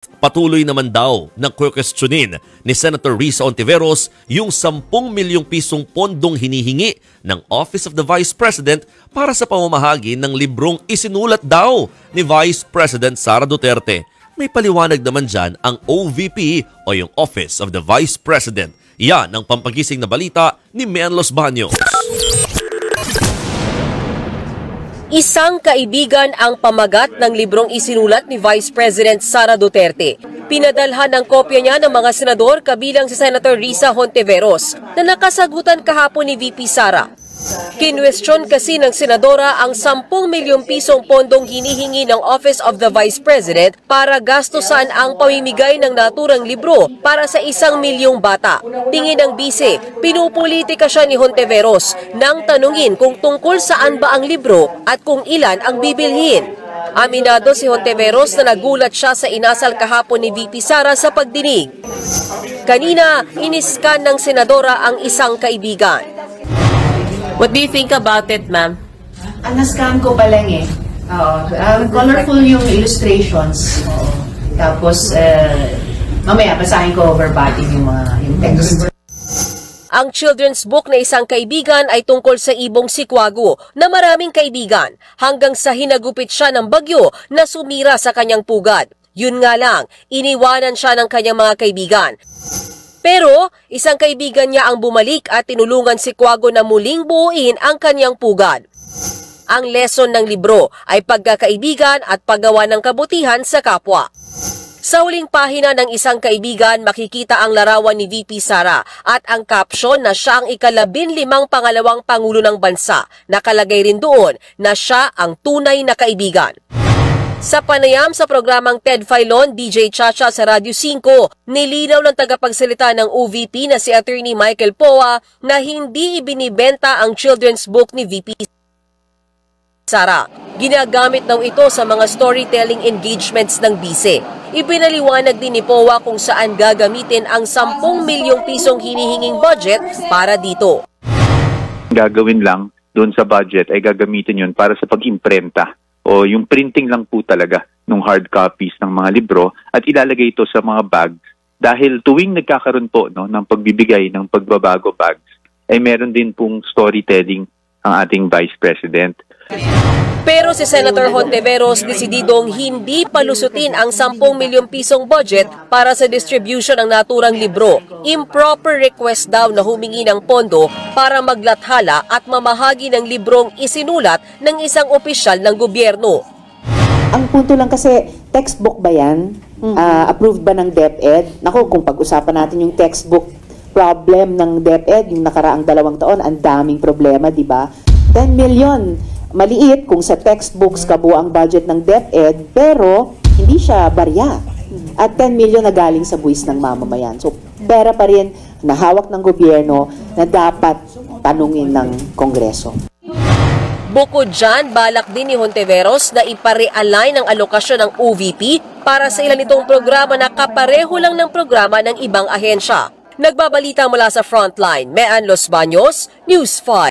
Patuloy naman daw na kwestiyonin ni Senator Risa Hontiveros yung 10 milyong pisong pondong hinihingi ng Office of the Vice President para sa pamamahagi ng librong isinulat daw ni Vice President Sara Duterte. May paliwanag naman dyan ang OVP o yung Office of the Vice President. Yan ang pampagising na balita ni Mian Los Baños. Isang kaibigan ang pamagat ng librong isinulat ni Vice President Sara Duterte. Pinadalhan ng kopya niya ng mga senador kabilang si Senator Risa Hontiveros na nakasagutan kahapon ni VP Sara. Kinwestiyon kasi ng senadora ang 10 milyong pisong pondong hinihingi ng Office of the Vice President para gastusan ang pamimigay ng naturang libro para sa 1 milyong bata. Tingin ng bise, pinupolitika siya ni Hontiveros nang tanungin kung tungkol saan ba ang libro at kung ilan ang bibilhin. Aminado si Hontiveros na nagulat siya sa inasal kahapon ni VP Sara sa pagdinig. Kanina, iniskan ng senadora ang isang kaibigan. What do you think about it, ma'am? Nascan ko pa lang eh. Colorful yung illustrations. Tapos, mamaya basahin ko verbatim yung text. Ang children's book na isang kaibigan ay tungkol sa ibong si Quago na maraming kaibigan hanggang sa hinagupit siya ng bagyo na sumira sa kanyang pugad. Yun nga lang, iniwanan siya ng kanyang mga kaibigan. Pero isang kaibigan niya ang bumalik at tinulungan si Quago na muling buuin ang kanyang pugad. Ang lesson ng libro ay pagkakaibigan at paggawa ng kabutihan sa kapwa. Sa huling pahina ng isang kaibigan, makikita ang larawan ni VP Sara at ang caption na siya ang ika-15 pangalawang pangulo ng bansa. Nakalagay rin doon na siya ang tunay na kaibigan. Sa panayam sa programang Ted Filon, DJ Chacha sa Radyo 5, nilinaw ng tagapagsalita ng OVP na si Attorney Michael Poa na hindi ibinibenta ang children's book ni VP Sara. Ginagamit daw ito sa mga storytelling engagements ng bise. Ipinaliwanag din ni Poa kung saan gagamitin ang 10 milyong pisong hinihinging budget para dito. Gagawin lang doon sa budget ay gagamitin yun para sa pag-imprenta o yung printing lang po talaga ng hard copies ng mga libro at ilalagay ito sa mga bags dahil tuwing nagkakaroon po ng pagbibigay ng pagbabago bags ay meron din pong storytelling ang ating Vice President. Pero si Senator Hontiveros desididong hindi palusutin ang 10 milyong pisong budget para sa distribution ng naturang libro. Improper request daw na humingi ng pondo para maglathala at mamahagi ng librong isinulat ng isang opisyal ng gobyerno. Ang punto lang kasi, textbook ba yan? Approved ba ng DepEd? Naku, kung pag-usapan natin yung textbook problem ng DepEd, yung nakaraang 2 taon, ang daming problema, di ba? 10 million. Maliit kung sa textbooks kabuang budget ng DepEd, pero hindi siya barya. At 10 million na galing sa buwis ng mamamayan. So, pera pa rin na hawak ng gobyerno na dapat tanungin ng Kongreso. Bukod dyan, balak din ni Hontiveros na ipare-align ang alokasyon ng OVP para sa ilan nitong programa na kapareho lang ng programa ng ibang ahensya. Nagbabalita mula sa Frontline, Mian Los Baños, News 5.